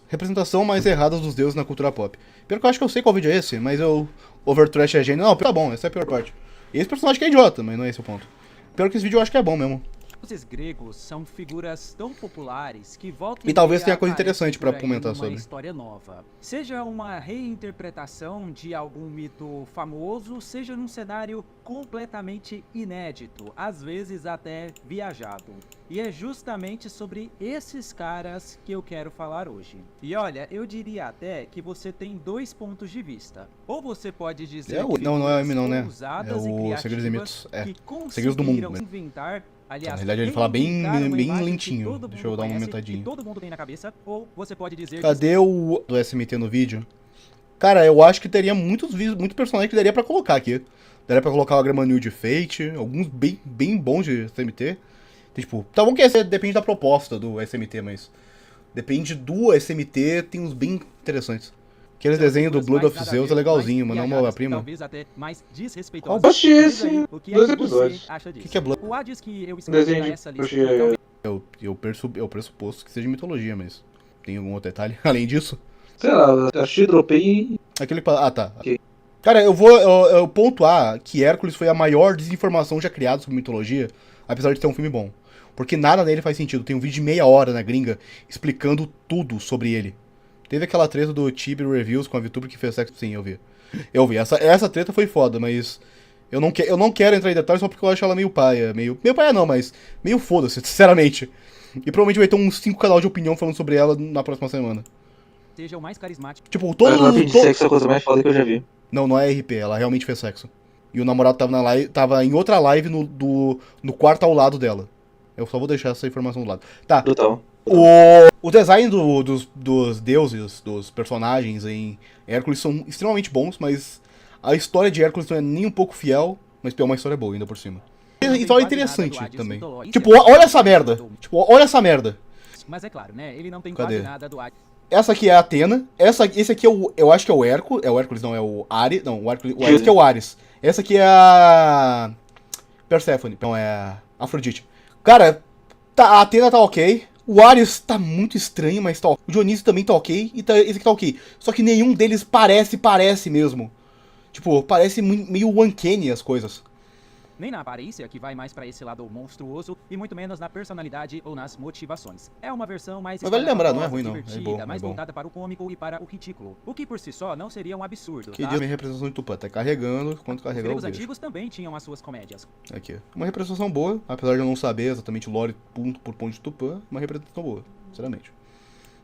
Representação mais errada dos deuses na cultura pop. Pior que eu acho que eu sei qual vídeo é esse, mas eu... Overtrash é gênio. Não, tá bom, essa é a pior parte. E esse personagem que é idiota, mas não é esse o ponto. Pior que esse vídeo eu acho que é bom mesmo. Os deuses gregos são figuras tão populares que voltam E talvez tenha a coisa aparecer interessante por pra aí comentar numa sobre. história nova. Seja uma reinterpretação de algum mito famoso, seja num cenário completamente inédito, às vezes até viajado. E é justamente sobre esses caras que eu quero falar hoje. E olha, eu diria até que você tem dois pontos de vista. Ou você pode dizer que Não, não é o M não, né? É ousadas e o Segredos e criativas Mitos. É. que Segredos do Mundo, conseguiram né? inventar. Aliás, Na realidade ele fala bem imagem lentinho. que todo Deixa eu mundo dar uma conhece, aumentadinha. que todo mundo tem na cabeça, ou você pode dizer Cadê o do SMT no vídeo? Cara, eu acho que teria muitos personagens que daria pra colocar aqui. Daria pra colocar o Agramanil de Fate, alguns bem bons de SMT. Tipo, tá bom que esse depende da proposta do SMT, mas... Depende do SMT, tem uns bem interessantes. Aqueles desenhos do Blood of Zeus é legalzinho, mas não uma obra-prima. Talvez até mais Qual? desrespeitosa. Achei esse O que 2 é que você episódios. acha disso? Que é Blood? O Hades que eu escrevi Desenho pra de... essa lista, Achei... talvez Eu pressuposto que seja mitologia, mas... Tem algum outro detalhe além disso? Sei lá, achei, dropei Aquele... Ah, tá. Ok. Cara, eu pontuar que Hércules foi a maior desinformação já criada sobre mitologia, apesar de ter um filme bom. Porque nada nele faz sentido. Tem um vídeo de meia hora na gringa explicando tudo sobre ele. Teve aquela treta do Tibio Reviews com a VTuber que fez sexo. Sim, eu vi. Eu vi. Essa treta foi foda, mas... Eu não quero entrar em detalhes só porque eu acho ela meio paia. Meio paia não, mas meio foda-se, sinceramente. E provavelmente vai ter uns 5 canais de opinião falando sobre ela na próxima semana. seja o mais carismático. Tipo, Mas Lápis de Sexo é a coisa mais foda que eu já vi. Não é RP, ela realmente fez sexo. E o namorado tava em outra live no quarto ao lado dela. Eu só vou deixar essa informação do lado. Tá, Brutal. o design dos deuses, dos personagens em Hércules são extremamente bons, mas a história de Hércules não é nem um pouco fiel, mas é uma história boa ainda por cima. E só é interessante também. Tipo, olha essa merda. Tipo, olha essa merda. Mas é claro, né? Ele não tem Cadê? quase nada do Hades. Essa aqui é a Atena. Esse aqui eu acho que é o Hércules. É o Hércules, não, é o Ares. Não, o Hércules. Esse aqui é o Ares. Essa aqui é a Perséfone. Não, é a Afrodite. Cara, a Atena tá ok. O Ares tá muito estranho, mas tá ok. O Dionísio também tá ok. E esse aqui tá ok. Só que nenhum deles parece mesmo. Tipo, parece meio uncanny as coisas. Nem na aparência, que vai mais pra esse lado monstruoso, e muito menos na personalidade ou nas motivações. É uma versão mais Mas vale lembrar, não é ruim, não. divertida, É bom, mais é bom. voltada para o cômico e para o ridículo. O que por si só não seria um absurdo, Que tá? diz minha representação de Tupã. Tá carregando, quando Os carregar o gregos beijo. antigos também tinham as suas comédias. Aqui. Uma representação boa, apesar de eu não saber exatamente o lore ponto por ponto de Tupã, uma representação boa, sinceramente.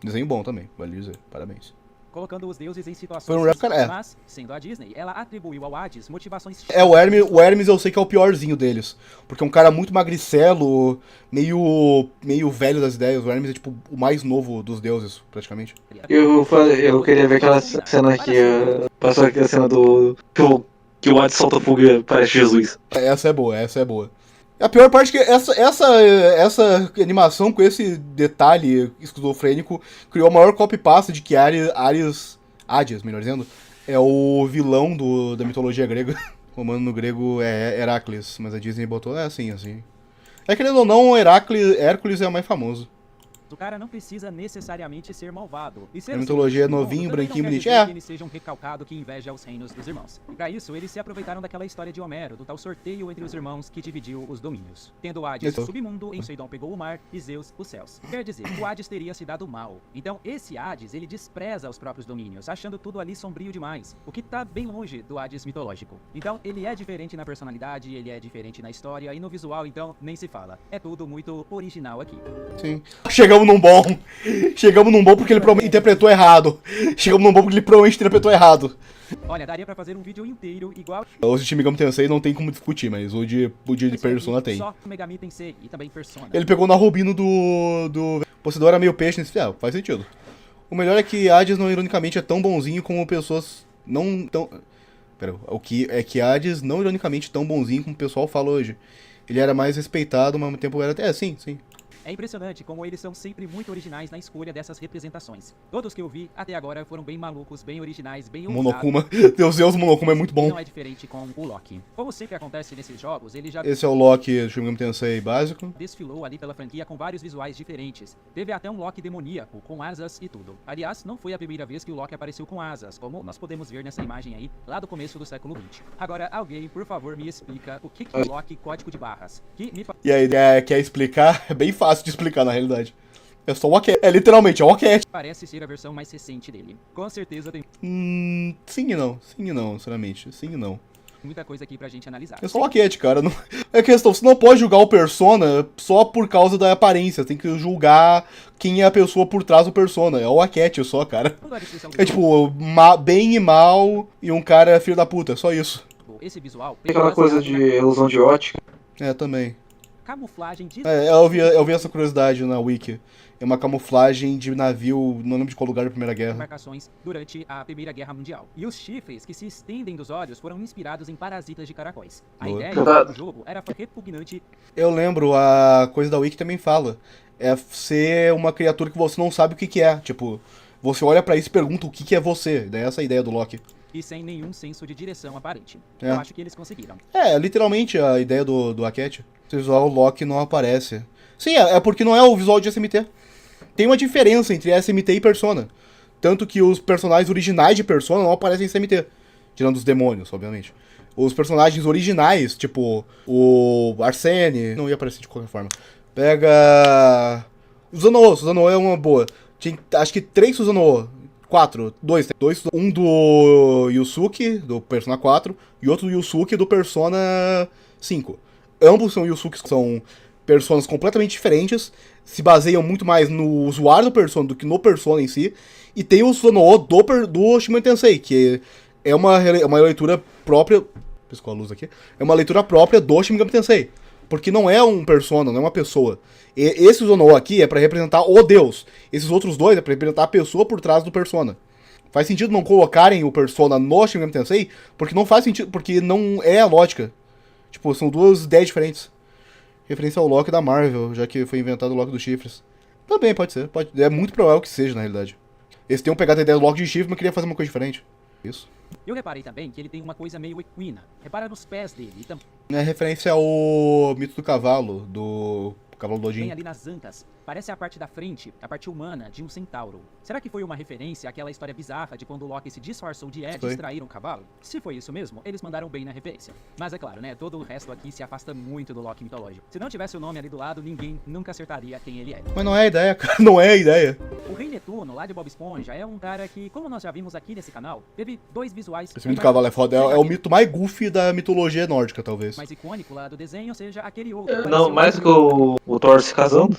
Desenho bom também, vale dizer. Parabéns. Colocando os deuses em Foi situações um rap, cara, é. mas, sendo a Disney, ela atribuiu ao Hades motivações... O Hermes eu sei que é o piorzinho deles. Porque é um cara muito magricelo, meio velho das ideias. O Hermes é tipo o mais novo dos deuses, praticamente. Eu queria ver aquela cena que passou aquela cena do... Que o Hades solta fogo e parece Jesus. Essa é boa, essa é boa. A pior parte é que essa animação com esse detalhe esquizofrênico criou a maior copy-paste de que Hades, melhor dizendo, é o vilão da mitologia grega. Romano no grego é Heracles, mas a Disney botou assim. É querendo ou não, Hércules é o mais famoso. O cara não precisa necessariamente ser malvado. E ser A mitologia é do mundo novinho, também branquinho, não quer bonitinho. dizer É. que ele seja um recalcado que inveja os reinos dos irmãos. E pra isso, eles se aproveitaram daquela história de Homero, do tal sorteio entre os irmãos que dividiu os domínios. Tendo Hades Isso. o submundo, Poseidon pegou o mar e Zeus os céus. Quer dizer, o Hades teria se dado mal. Então, esse Hades, ele despreza os próprios domínios, achando tudo ali sombrio demais. O que tá bem longe do Hades mitológico. Então, ele é diferente na personalidade, ele é diferente na história e no visual, então, nem se fala. É tudo muito original aqui. Sim. Chegamos num bom porque ele provavelmente interpretou errado. Olha, daria pra fazer um vídeo inteiro igual... Os de Shin Megami Tensei não tem como discutir, mas o de Persona tem. Só Megami Tensei e também Persona. Ele pegou na Robino do Poseidon era meio peixe nesse final, faz sentido. O melhor é que Hades não ironicamente é tão bonzinho como pessoas não tão... Pera, o que é que Hades não ironicamente tão bonzinho como o pessoal fala hoje. Ele era mais respeitado, mas ao mesmo tempo era até sim. É impressionante como eles são sempre muito originais na escolha dessas representações. Todos que eu vi até agora foram bem malucos, bem originais, bem ousados. Monokuma. Deus, Monokuma é muito E bom. não é diferente com o Loki. Como sempre acontece nesses jogos, ele já Esse é o Loki do Shin Megami Tensei básico. desfilou ali pela franquia com vários visuais diferentes. Teve até um Loki demoníaco, com asas e tudo. Aliás, não foi a primeira vez que o Loki apareceu com asas, como nós podemos ver nessa imagem aí, lá do começo do século XX. Agora, alguém, por favor, me explica o que é o Loki código de barras. Que me E aí, quer explicar? É bem fácil de explicar, na realidade. É só o Aket. É literalmente, é o Aket. parece ser a versão mais recente dele. Com certeza tem Sim e não. Sim e não, sinceramente. Sim e não. muita coisa aqui pra gente analisar. É só o Aket, cara. Não... É questão, você não pode julgar o Persona só por causa da aparência. Tem que julgar quem é a pessoa por trás do Persona. É o Aket só, cara. Vamos dar a descrição do É tipo, bem e mal e um cara filho da puta. Só isso. jogo. Esse visual Tem aquela coisa de ilusão de ótica. É, também. camuflagem de Eu vi essa curiosidade na Wiki. É uma camuflagem de navio, não lembro de qual lugar da Primeira Guerra. embarcações durante a Primeira Guerra Mundial. E os chifres que se estendem dos olhos foram inspirados em parasitas de caracóis. A Boa. ideia Verdade. do jogo era repugnante Eu lembro, a coisa da Wiki também fala. É ser uma criatura que você não sabe o que que é. Tipo, você olha pra isso e pergunta o que que é você. Daí essa é a ideia do Loki. e sem nenhum senso de direção aparente. É. Eu acho que eles conseguiram. É, literalmente a ideia do Aket. O visual Loki não aparece. Sim, é porque não é o visual de SMT. Tem uma diferença entre SMT e Persona. Tanto que os personagens originais de Persona não aparecem em SMT. Tirando os demônios, obviamente. Os personagens originais, tipo o Arsene, não ia aparecer de qualquer forma. Pega. O Susanoo é uma boa. Tinha, acho que 3 Susanoo. 4. 2. Um do Yusuke, do Persona 4, e outro do Yusuke do Persona 5. Ambos são Yusuke, são personas completamente diferentes, se baseiam muito mais no usuário do Persona do que no Persona em si. E tem o Susanoo do Shin Megami Tensei, que é uma leitura própria. Piscou a luz aqui. É uma leitura própria do Shin Megami Tensei. Porque não é um Persona, não é uma pessoa. Esse Susanoo aqui é pra representar o deus. Esses outros dois é pra representar a pessoa por trás do Persona. Faz sentido não colocarem o Persona no Shin Megami Tensei, porque não faz sentido, porque não é a lógica. Tipo, são duas ideias diferentes. Referência ao Loki da Marvel, já que foi inventado o Loki dos chifres. Também pode ser, é muito provável que seja, na realidade. Eles tenham pegado a ideia do Loki de chifre, mas queriam fazer uma coisa diferente. Isso. Eu reparei também que ele tem uma coisa meio equina. Repara nos pés dele e também É referência ao mito do cavalo, do cavalo do Odin. ali nas ancas. Parece a parte da frente, a parte humana de um centauro. Será que foi uma referência àquela história bizarra de quando o Loki se disfarçou de Ed e Foi. extrair um cavalo? Se foi isso mesmo, eles mandaram bem na referência. Mas é claro, né, todo o resto aqui se afasta muito do Loki mitológico. Se não tivesse o nome ali do lado, ninguém nunca acertaria quem ele é. Mas não é a ideia, cara. Não é a ideia. O Rei Netuno, lá de Bob Esponja, é um cara que, como nós já vimos aqui nesse canal, teve dois visuais. Esse mito do cavalo é foda. É o mito mais goofy da mitologia nórdica, talvez. mais icônico lá do desenho, seja aquele outro. que Não, apareceu mais no que o Thor se casando?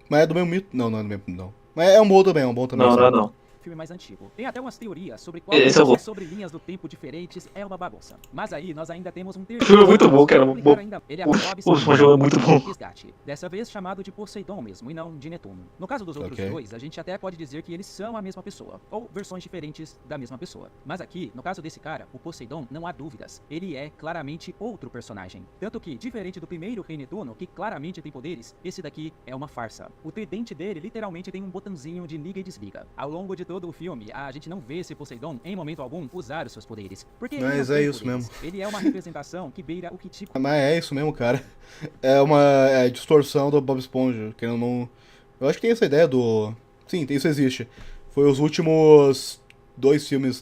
Mas é do mesmo mito. Não, não é do mesmo, não. Mas é um bom também, Não, não é não. filme mais antigo. Tem até umas teorias sobre qual Esse eu vou. sobre linhas do tempo diferentes é uma bagunça. Mas aí nós ainda temos um O filme é muito bom, cara. Explicar ainda. Ele é O Esponja é muito bom. Resgate. Dessa vez chamado de Poseidon mesmo, e não de Netuno. No caso dos outros Ok. dois, a gente até pode dizer que eles são a mesma pessoa, ou versões diferentes da mesma pessoa. Mas aqui, no caso desse cara, o Poseidon, não há dúvidas. Ele é claramente outro personagem. Tanto que, diferente do primeiro Rei Netuno, que claramente tem poderes, esse daqui é uma farsa. O tridente dele literalmente tem um botãozinho de liga e desliga. Ao longo de todo o filme, a gente não vê esse Poseidon, em momento algum, usar os seus poderes. Porque ele Mas não é tem isso poderes. mesmo. Ele é uma representação que beira o Kitiko. Mas é isso mesmo, cara. É uma distorção do Bob Esponja. Que eu não. Eu acho que tem essa ideia do. Sim, isso existe. Foi os últimos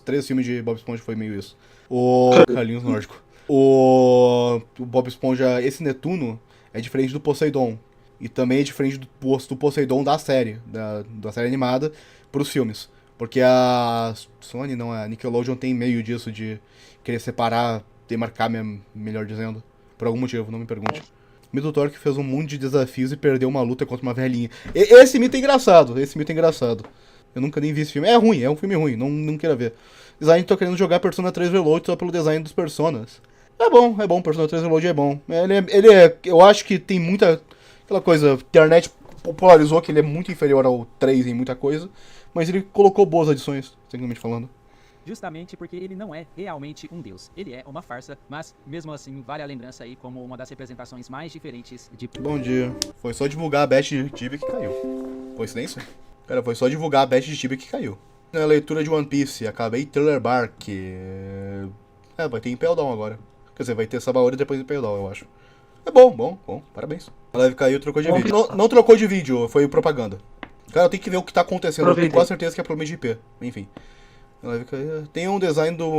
3 filmes de Bob Esponja foi meio isso. O Carlinhos Nórdico. O Bob Esponja, esse Netuno, é diferente do Poseidon. E também é diferente do Poseidon da série, da série animada, pros filmes. Porque a Sony, não, a Nickelodeon tem meio disso de querer separar, demarcar, melhor dizendo. Por algum motivo, não me pergunte. O mito do Thor que fez um monte de desafios e perdeu uma luta contra uma velhinha. Esse mito é engraçado, Eu nunca nem vi esse filme. É ruim, é um filme ruim, não queira ver. Design, tô querendo jogar Persona 3 Reload só pelo design dos personas. É bom, Persona 3 Reload é bom. Eu acho que tem muita... Aquela coisa, a internet popularizou que ele é muito inferior ao 3 em muita coisa, mas ele colocou boas adições, tecnicamente falando. justamente porque ele não é realmente um deus. Ele é uma farsa, mas mesmo assim vale a lembrança aí como uma das representações mais diferentes de... Bom dia. Foi só divulgar a Best de Tibia que caiu. Coincidência? Cara, foi só divulgar a Best de Tibia que caiu. Na leitura de One Piece, acabei Thriller Bark. Vai ter Impel Down agora. Quer dizer, vai ter Sabaody e depois Impel Down, eu acho. É bom, parabéns. A live caiu, trocou de vídeo. Não trocou de vídeo, foi propaganda. Cara, eu tenho que ver o que tá acontecendo, eu tenho quase certeza que é problema de IP. Enfim. A live caiu. Tem um design do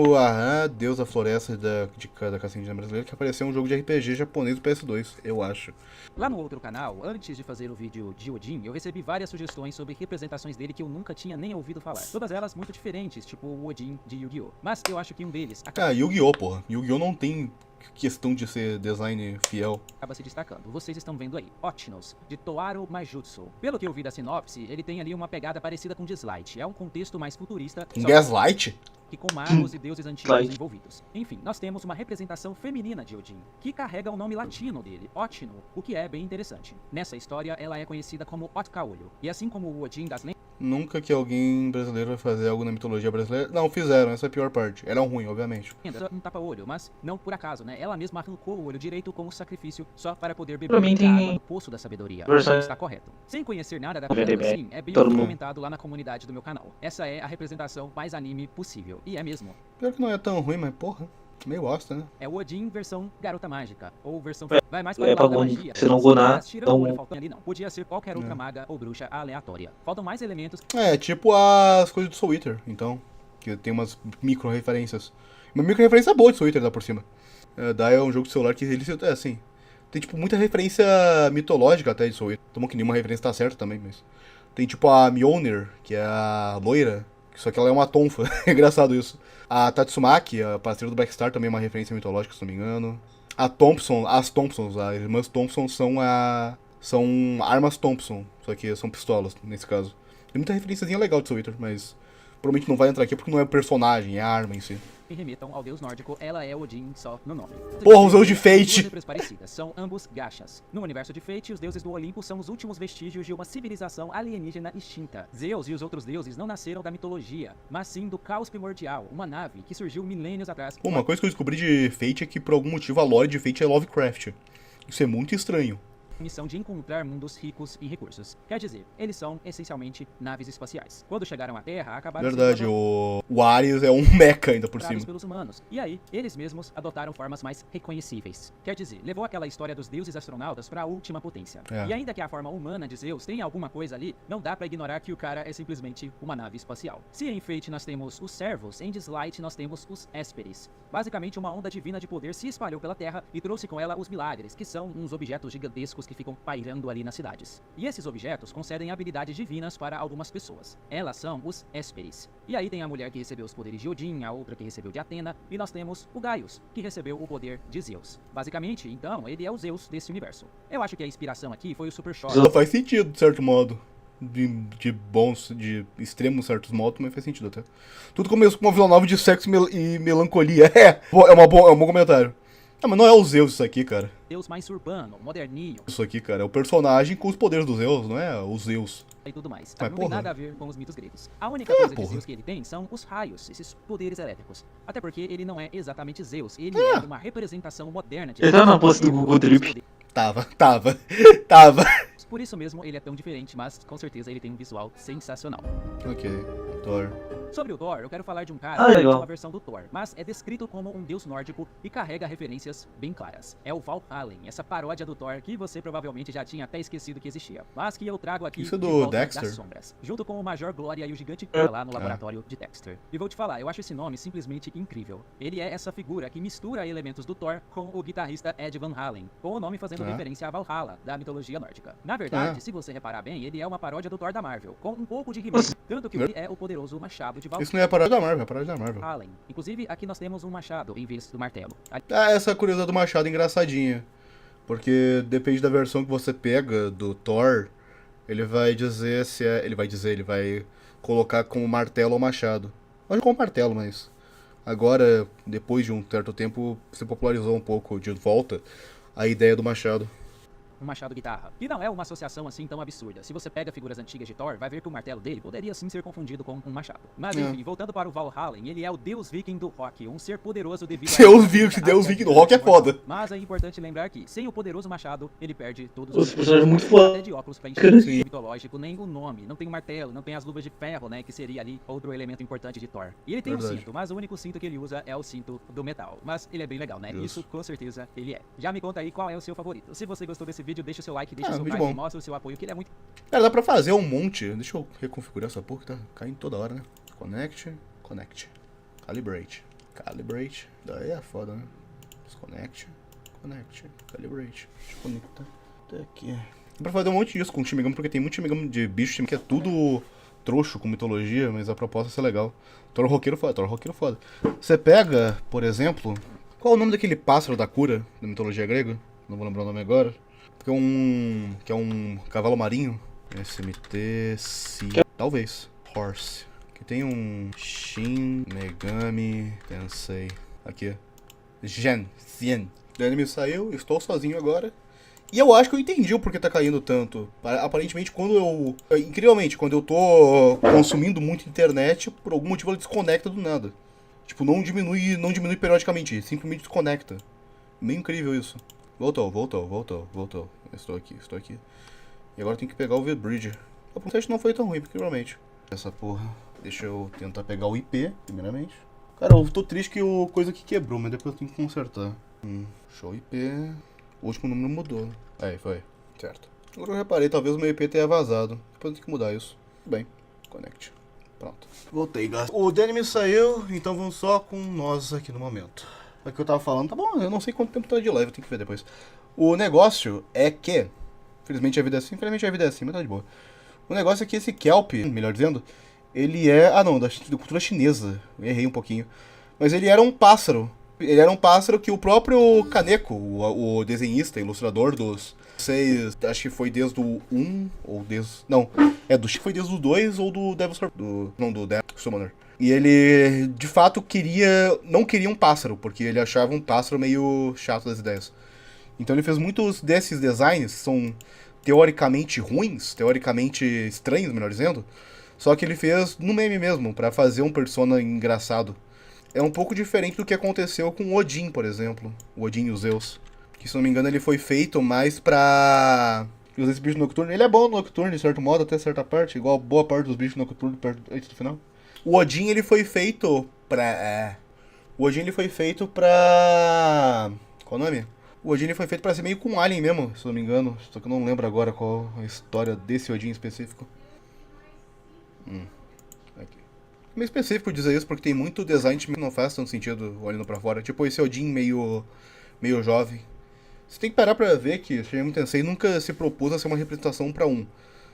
Deus da Floresta da Cassandra brasileira, que apareceu em um jogo de RPG japonês do PS2, eu acho. Lá no outro canal, antes de fazer o vídeo de Odin, eu recebi várias sugestões sobre representações dele que eu nunca tinha nem ouvido falar. Todas elas muito diferentes, tipo o Odin de Yu-Gi-Oh! Mas eu acho que um deles Yu-Gi-Oh, porra. Yu-Gi-Oh não tem questão de ser design fiel. acaba se destacando. Vocês estão vendo aí, Otnos, de Toaru Maijutsu. Pelo que eu vi da sinopse, ele tem ali uma pegada parecida com Dislight. É um contexto mais futurista, Um Gaslight? que com magos e deuses antigos envolvidos. Enfim, nós temos uma representação feminina de Odin, que carrega o nome latino dele, Otno, o que é bem interessante. Nessa história, ela é conhecida como Otcaolho, e assim como o Odin das Nunca que alguém brasileiro vai fazer algo na mitologia brasileira. Não, fizeram, essa é a pior parte. Eram ruim, obviamente. um tapa-olho, mas não por acaso, né? Ela mesma arrancou o olho direito como sacrifício só para poder beber Pra mim da água tem do poço da sabedoria. versão- Está correto. Sem conhecer nada da VDB, cultura, sim, é bem todo mundo. comentado lá na comunidade do meu canal. Essa é a representação mais anime possível. E é mesmo. Pior que não é tão ruim, mas porra, meio bosta, né? É o Odin versão garota mágica. Ou versão... É, vai mais para o é lado da pra magia. se não gonar, Mas tirando o olho então- faltando ali, não. Podia ser qualquer outra maga ou bruxa aleatória. Faltam mais elementos É, tipo as coisas do Soul Eater, então. Que tem umas micro-referências. Uma micro-referência boa de Soul Eater, dá por cima. Daí é um jogo de celular que ele... É assim... Tem, tipo, muita referência mitológica até de Soul Eater. Tomou que nenhuma referência tá certa também, mas... Tem, tipo, a Mjolnir, que é a loira. Só que ela é uma tonfa. É engraçado isso. A Tatsumaki, a parceira do Blackstar, também é uma referência mitológica, se não me engano. A Thompson, as Thompsons, as irmãs Thompson são armas Thompson. Só que são pistolas, nesse caso. Tem muita referenciazinha legal de Soul Eater, mas... Provavelmente não vai entrar aqui porque não é o personagem, é a arma em si. que remetam ao deus nórdico, ela é Odin só no nome. Porra, os deuses de Fate! Duas letras parecidas, são ambos gachas. No universo de Fate, os deuses do Olimpo são os últimos vestígios de uma civilização alienígena extinta. Zeus e os outros deuses não nasceram da mitologia, mas sim do caos primordial, uma nave que surgiu milênios atrás. Pô, uma coisa que eu descobri de Fate é que por algum motivo a lore de Fate é Lovecraft. Isso é muito estranho. Missão de encontrar mundos ricos em recursos. Quer dizer, eles são essencialmente naves espaciais. Quando chegaram à Terra, acabaram Verdade, sendo o Ares é um mecha ainda por capturados cima. pelos humanos. E aí, eles mesmos adotaram formas mais reconhecíveis. Quer dizer, levou aquela história dos deuses astronautas pra última potência. É. E ainda que a forma humana de Zeus tenha alguma coisa ali, não dá pra ignorar que o cara é simplesmente uma nave espacial. Se em Fate nós temos os servos, em Dislight nós temos os Hésperes. Basicamente, uma onda divina de poder se espalhou pela Terra e trouxe com ela os milagres, que são uns objetos gigantescos que ficam pairando ali nas cidades. E esses objetos concedem habilidades divinas para algumas pessoas. Elas são os Hésperes. E aí tem a mulher que recebeu os poderes de Odin, a outra que recebeu de Atena, e nós temos o Gaius, que recebeu o poder de Zeus. Basicamente, então, ele é o Zeus desse universo. Eu acho que a inspiração aqui foi o Super Choque. Só faz sentido, de certo modo. De extremos certos modos, mas faz sentido até. Tudo começou com uma vilã nova de sexo e melancolia. É um bom comentário. Ah, mas não é o Zeus isso aqui, cara. Deus mais urbano, moderninho Isso aqui, cara, é o personagem com os poderes do Zeus, não é o Zeus. e tudo mais. Mas, Não tem porra. nada a ver com os mitos gregos. A única coisa de porra. Zeus que ele tem são os raios, esses poderes elétricos. Até porque ele não é exatamente Zeus, ele é uma representação moderna de Ele tá na Zeus. posse do Google Trip. Tava. Por isso mesmo ele é tão diferente, mas com certeza ele tem um visual sensacional. Ok, Thor. Sobre o Thor, eu quero falar de um cara Ah, que é legal. uma versão do Thor, mas é descrito como um deus nórdico e carrega referências bem claras. É o Valhallen, essa paródia do Thor que você provavelmente já tinha até esquecido que existia, mas que eu trago aqui Isso é de do volta Dexter? das sombras, junto com o Major Glória e o Gigante Kira lá no laboratório de Dexter. E vou te falar, eu acho esse nome simplesmente incrível. Ele é essa figura que mistura elementos do Thor com o guitarrista Ed Van Halen, com o nome fazendo Ah. referência a Valhalla, da mitologia nórdica. Na verdade, Ah. se você reparar bem, ele é uma paródia do Thor da Marvel, com um pouco de remake, tanto que ele é o poderoso machado de Valhalla. Isso não é a parada da Marvel, é a parada da Marvel. Allen. Inclusive, aqui nós temos um machado em vez do martelo. Ah, essa curiosidade do machado é engraçadinha. Porque depende da versão que você pega do Thor, ele vai dizer se é. Ele vai colocar como martelo ou machado. Acho como martelo, mas. Agora, depois de um certo tempo, se popularizou um pouco de volta a ideia do machado. um machado guitarra. E não é uma associação assim tão absurda. Se você pega figuras antigas de Thor, vai ver que o martelo dele poderia sim ser confundido com um machado. Mas enfim, voltando para o Valhallen, ele é o deus viking do rock, um ser poderoso devido Deus viking do rock é foda. Mas é importante lembrar que, sem o poderoso machado, ele perde todos Os personagens muito foda. até de óculos pra enxergar o mitológico, nem o nome, não tem o martelo, não tem as luvas de ferro, né, que seria ali outro elemento importante de Thor. E ele tem um cinto, mas o único cinto que ele usa é o cinto do metal. Mas ele é bem legal, né? Isso com certeza ele é. Já me conta aí qual é o seu favorito. Se você gostou desse vídeo, deixa o seu like, deixa o seu like, mostra o seu apoio, que ele é muito... Cara, dá pra fazer um monte. Deixa eu reconfigurar essa porra que tá caindo toda hora, né? Connect. Calibrate. Daí é foda, né? Desconnect. Calibrate. Deixa eu conectar. Até aqui. Dá pra fazer um monte disso com o Shin Megami, porque tem muito Shin Megami de bicho que é tudo trouxo com mitologia, mas a proposta é ser legal. Thor roqueiro foda. Você pega, por exemplo... Qual é o nome daquele pássaro da cura da mitologia grega? Não vou lembrar o nome agora. Que é um cavalo marinho. SMT... Talvez. Horse. Que tem um... Shin Megami Tensei. Aqui. Zien. O anime saiu, estou sozinho agora. E eu acho que eu entendi o porquê tá caindo tanto. Aparentemente, incrivelmente, quando eu tô consumindo muito internet, por algum motivo ela desconecta do nada. Tipo, não diminui periodicamente, simplesmente desconecta. Meio incrível isso. Voltou. Estou aqui. E agora eu tenho que pegar o V-Bridge. O teste não foi tão ruim, incrivelmente. Essa porra. Deixa eu tentar pegar o IP, primeiramente. Cara, eu tô triste que o coisa aqui quebrou, mas depois eu tenho que consertar. Show IP. O último número mudou. Aí, foi. Certo. Agora eu reparei, talvez o meu IP tenha vazado. Depois eu tenho que mudar isso. Tudo bem. Connect. Pronto. Voltei, gato. O Danime saiu, então vamos só com nós aqui no momento. É o que eu tava falando, tá bom, eu não sei quanto tempo tá de live, eu tenho que ver depois. O negócio é que... Infelizmente a vida é assim, mas tá de boa. O negócio é que esse Kelp, melhor dizendo, ele é... da cultura chinesa. Eu errei um pouquinho. Mas ele era um pássaro. Ele era um pássaro que o próprio Kaneko, o desenhista, ilustrador dos... Acho que foi desde o 1 ou desde... Não, acho que foi desde o 2 ou do Devil Survivor. Do Devil Summoner. E ele, de fato, não queria um pássaro, porque ele achava um pássaro meio chato das ideias. Então ele fez muitos desses designs, que são teoricamente ruins, teoricamente estranhos, melhor dizendo. Só que ele fez no meme mesmo, pra fazer um persona engraçado. É um pouco diferente do que aconteceu com o Odin, por exemplo. O Odin e os Zeus. Que, se não me engano, ele foi feito mais pra usar esse bicho nocturno. Ele é bom no nocturno, de certo modo, até certa parte. Igual boa parte dos bichos nocturnos antes do final. O Odin, ele foi feito pra... O Odin, ele foi feito pra... Qual o nome? O Odin, ele foi feito pra ser meio com um alien mesmo, se não me engano. Só que eu não lembro agora qual a história desse Odin específico. Aqui. É meio específico dizer isso, porque tem muito design que não faz tanto sentido olhando pra fora. Tipo esse Odin meio jovem. Você tem que parar pra ver que Shin Megami Tensei nunca se propôs a ser uma representação pra um.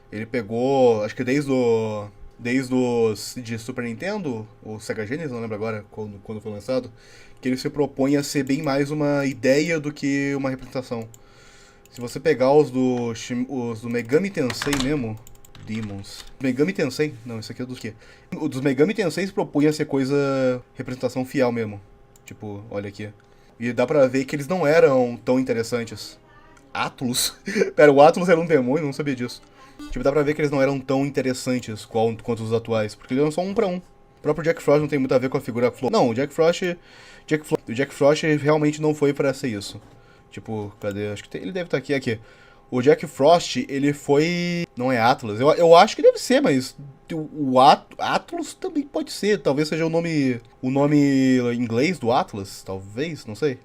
Ele pegou, acho que desde os de Super Nintendo, ou Sega Genesis, não lembro agora quando foi lançado, que ele se propõe a ser bem mais uma ideia do que uma representação. Se você pegar os do Megami Tensei mesmo, Demons. Megami Tensei? Não, isso aqui é dos quê? O dos Megami Tensei se propõe a ser representação fiel mesmo. Tipo, olha aqui. E dá pra ver que eles não eram tão interessantes. Atlus? Pera, o Atlus era um demônio? Não sabia disso. Tipo, dá pra ver que eles não eram tão interessantes quanto os atuais. Porque eles eram só um pra um. O próprio Jack Frost não tem muito a ver com a figura Flo. Não, o Jack Frost realmente não foi pra ser isso. Tipo, cadê? Acho que ele deve estar aqui. O Jack Frost, ele foi... Não é Atlas. Eu acho que deve ser, mas... O Atlas também pode ser. Talvez seja o nome em inglês do Atlas. Talvez, não sei.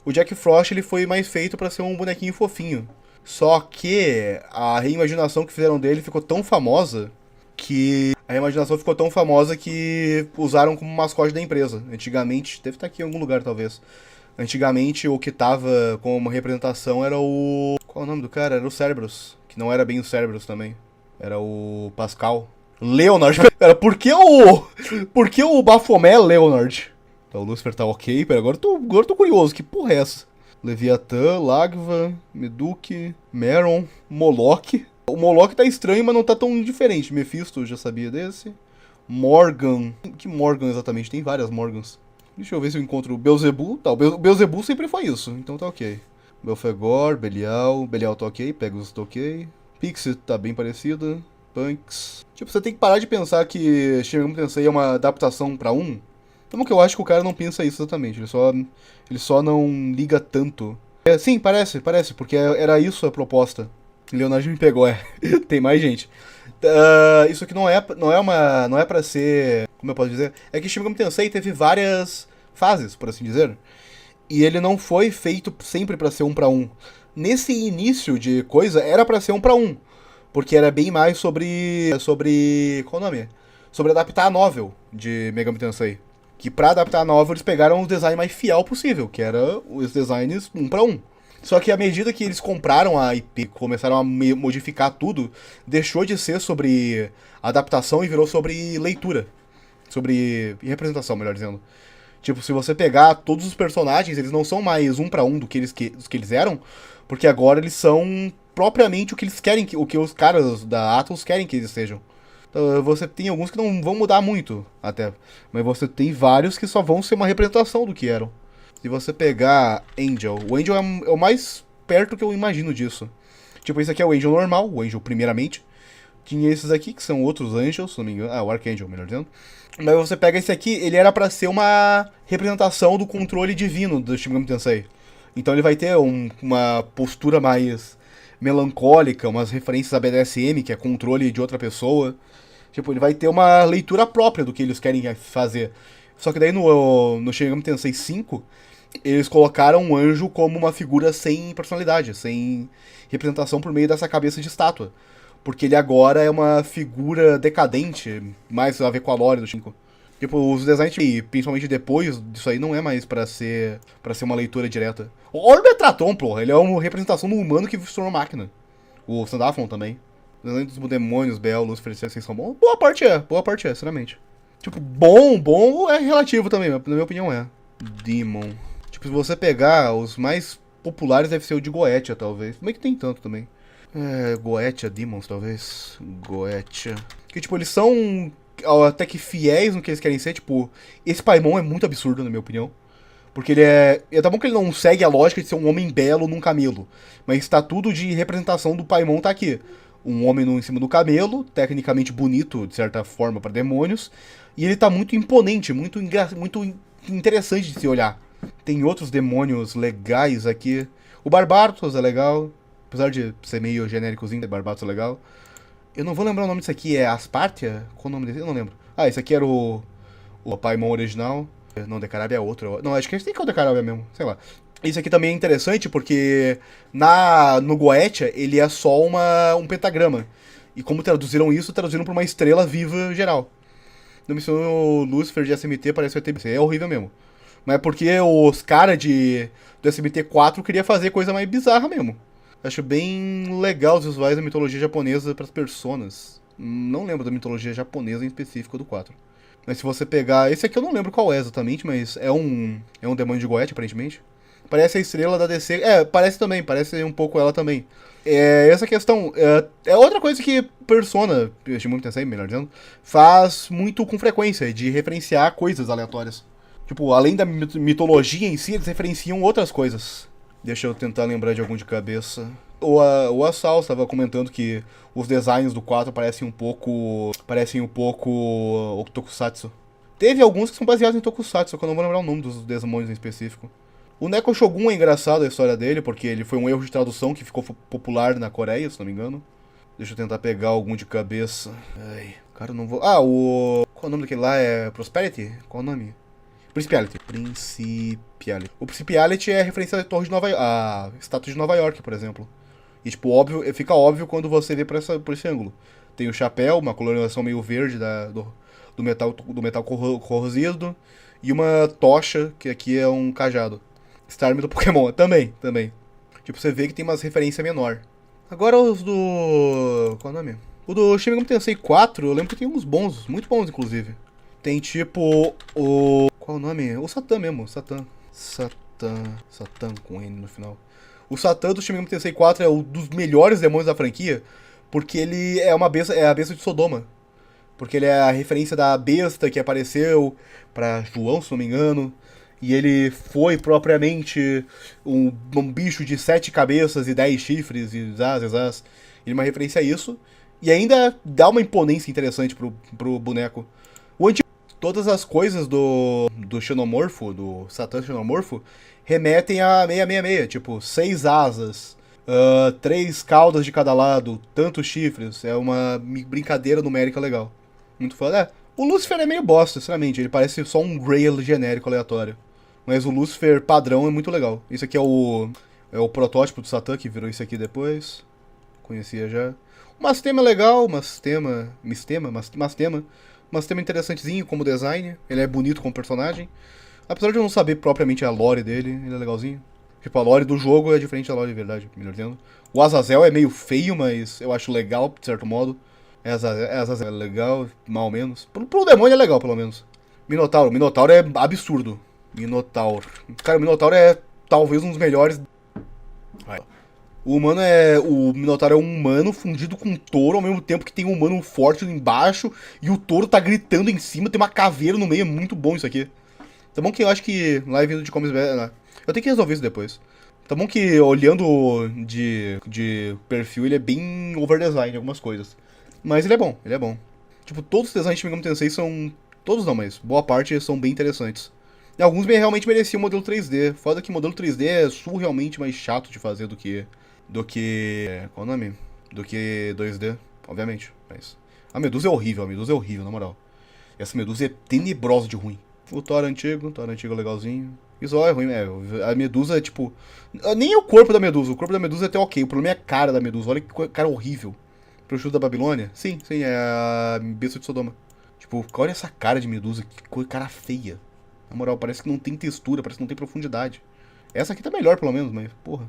O Jack Frost, ele foi mais feito pra ser um bonequinho fofinho. Só que a reimaginação que fizeram dele ficou tão famosa que usaram como mascote da empresa. Antigamente, deve estar aqui em algum lugar talvez. Antigamente o que tava como representação era o... Qual é o nome do cara? Era o Cerberus. Que não era bem o Cerberus também. Era o Pascal. Leonard. Pera, por que o Baphomet é Leonard? Tá, o Lucifer tá ok. Pera, agora eu tô curioso. Que porra é essa? Leviatã, Lagva, Meduc, Meron, Moloch. O Moloch tá estranho, mas não tá tão diferente. Mephisto, eu já sabia desse. Morgan. Que Morgan exatamente? Tem várias Morgans. Deixa eu ver se eu encontro o Beelzebub. Tá, o Beelzebub sempre foi isso, então tá ok. Belphegor, Belial. Belial tá ok, Pegasus tá ok. Pixie tá bem parecida. Punks. Tipo, você tem que parar de pensar que Shin Megami Tensei é uma adaptação pra um. Como que eu acho que o cara não pensa isso exatamente. Ele só não liga tanto. Sim, parece, porque era isso a proposta. Leonardo me pegou, é. Tem mais gente. Isso aqui não é pra ser, como eu posso dizer, é que Shin Megami Tensei teve várias fases, por assim dizer, e ele não foi feito sempre pra ser um pra um. Nesse início de coisa era pra ser um pra um, porque era bem mais sobre qual o nome? Sobre adaptar a novel de Megami Tensei. Que pra adaptar a novel eles pegaram o design mais fiel possível, que era os designs um pra um. Só que à medida que eles compraram a IP, começaram a modificar tudo, deixou de ser sobre adaptação e virou sobre leitura. Sobre representação, melhor dizendo. Tipo, se você pegar todos os personagens, eles não são mais um pra um dos que eles eram, porque agora eles são propriamente o que eles querem, o que os caras da Atlus querem que eles sejam. Então, você tem alguns que não vão mudar muito, até. Mas você tem vários que só vão ser uma representação do que eram. Se você pegar Angel, o Angel é o mais perto que eu imagino disso. Tipo, esse aqui é o Angel normal, o Angel primeiramente. Tinha esses aqui, que são outros Angels, se não me engano. Ah, o Archangel, melhor dizendo. Mas você pega esse aqui, ele era pra ser uma representação do controle divino do Shin Megami Tensei. Então ele vai ter uma postura mais melancólica, umas referências a BDSM, que é controle de outra pessoa. Tipo, ele vai ter uma leitura própria do que eles querem fazer. Só que daí no Shin Megami Tensei 5, eles colocaram um anjo como uma figura sem personalidade, sem representação por meio dessa cabeça de estátua. Porque ele agora é uma figura decadente, mais a ver com a lore do 5. Tipo, os designs, principalmente depois disso aí, não é mais pra ser uma leitura direta. Olha o Metraton, porra, ele é uma representação do humano que se tornou máquina. O Sandafon também. Os designs dos demônios, Bel, Lucifer, vocês são bons. Boa parte é, sinceramente. Tipo, bom é relativo também, na minha opinião é. Demon. Tipo, se você pegar os mais populares, deve ser o de Goetia, talvez. Como é que tem tanto também? Goetia Demons, talvez. Goetia. Que, tipo, eles são até que fiéis no que eles querem ser. Tipo, esse Paimon é muito absurdo, na minha opinião. Porque ele é. Tá bom que ele não segue a lógica de ser um homem belo num camelo. Mas tá tudo de representação do Paimon tá aqui. Um homem em cima do camelo, tecnicamente bonito, de certa forma, para demônios. E ele tá muito imponente, muito interessante de se olhar. Tem outros demônios legais aqui. O Barbatos é legal. Apesar de ser meio genéricozinho, o Barbatos é legal. Eu não vou lembrar o nome disso aqui, é Aspartia? Qual o nome desse? Eu não lembro. Ah, esse aqui era o Paimon original. Não, Decarabia é outro. Não, acho que esse tem que é o Decarabia mesmo, sei lá. Isso aqui também é interessante porque no Goetia ele é só um pentagrama. E como traduziram isso, traduziram pra uma estrela viva geral. No Missão Lucifer de SMT parece que vai ter. É horrível mesmo. Mas é porque os caras do SMT 4 queriam fazer coisa mais bizarra mesmo. Acho bem legal os visuais da mitologia japonesa para as personas. Não lembro da mitologia japonesa em específico do 4. Mas se você pegar. Esse aqui eu não lembro qual é exatamente, mas é um demônio de Goethe, aparentemente. Parece a estrela da DC. Parece também, parece um pouco ela também. Essa questão. É outra coisa que Persona, Shimon Tensei, melhor dizendo, faz muito com frequência, de referenciar coisas aleatórias. Tipo, além da mitologia em si, eles referenciam outras coisas. Deixa eu tentar lembrar de algum de cabeça. O Asal estava comentando que os designs do 4 parecem um pouco o Tokusatsu. Teve alguns que são baseados em Tokusatsu, só que eu não vou lembrar o nome dos demônios em específico. O Neko Shogun é engraçado a história dele, porque ele foi um erro de tradução que ficou popular na Coreia, se não me engano. Deixa eu tentar pegar algum de cabeça. Ai, cara, eu não vou... qual é o nome daquele lá? É Prosperity? Qual é o nome? Principiality. O Principiality é referência à Torre de Nova York, a estátua de Nova York, por exemplo. E, tipo, fica óbvio quando você vê por esse ângulo. Tem o chapéu, uma coloração meio verde do metal corrosivo, e uma tocha, que aqui é um cajado. Starmie do Pokémon, também. Tipo, você vê que tem umas referências menor. Agora os do... qual é o nome? O do Shin Megami Tensei 4, eu lembro que tem uns bons, muito bons, inclusive. Tem, tipo, qual é o nome? O Satã mesmo, Satã com N no final. O Satã do Shin Megami Tensei 4 é um dos melhores demônios da franquia, porque ele é a besta de Sodoma. Porque ele é a referência da besta que apareceu pra João, se não me engano. e ele foi propriamente um bicho de 7 cabeças e 10 chifres e zaz. Ele é uma referência a isso. E ainda dá uma imponência interessante pro boneco. Todas as coisas do Xenomorfo, do Satã Xenomorfo, remetem a 666. Tipo, 6 asas, 3 caudas de cada lado, tantos chifres. É uma brincadeira numérica legal. Muito foda. O Lucifer é meio bosta, sinceramente. Ele parece só um Grail genérico aleatório. Mas o Lucifer padrão é muito legal. Esse aqui é o protótipo do Satã, que virou isso aqui depois. Conhecia já. O Mastema é legal, Mastema interessantezinho como design. Ele é bonito como personagem. Apesar de eu não saber propriamente a lore dele, ele é legalzinho. Tipo, a lore do jogo é diferente da lore de verdade, melhor dizendo. O Azazel é meio feio, mas eu acho legal, de certo modo. Azazel é legal, mal ou menos. Pro demônio é legal, pelo menos. Minotauro é absurdo. Cara, o Minotauro é talvez um dos melhores. O Minotauro é um humano fundido com um touro, ao mesmo tempo que tem um humano forte embaixo e o touro tá gritando em cima, tem uma caveira no meio, é muito bom isso aqui. Tá bom que eu acho que live de comics... Eu tenho que resolver isso depois. Tá bom que olhando de perfil ele é bem overdesign em algumas coisas. Mas ele é bom. Tipo, todos os designs de Shin Megami Tensei são... Todos não, mas boa parte são bem interessantes. E alguns realmente mereciam o modelo 3D. Foda que o modelo 3D é surrealmente mais chato de fazer do que... Qual é o nome? Do que 2D, obviamente. Mas a Medusa é horrível, na moral. Essa Medusa é tenebrosa de ruim. O Thor antigo legalzinho. Isso é ruim, a Medusa é tipo... Nem o corpo da Medusa é até ok. O problema é a cara da Medusa, olha que cara horrível. Pro chute da Babilônia? Sim, é a besta de Sodoma. Tipo, olha essa cara de Medusa, que cara feia. Na moral, parece que não tem textura, parece que não tem profundidade. Essa aqui tá melhor, pelo menos, mas, porra.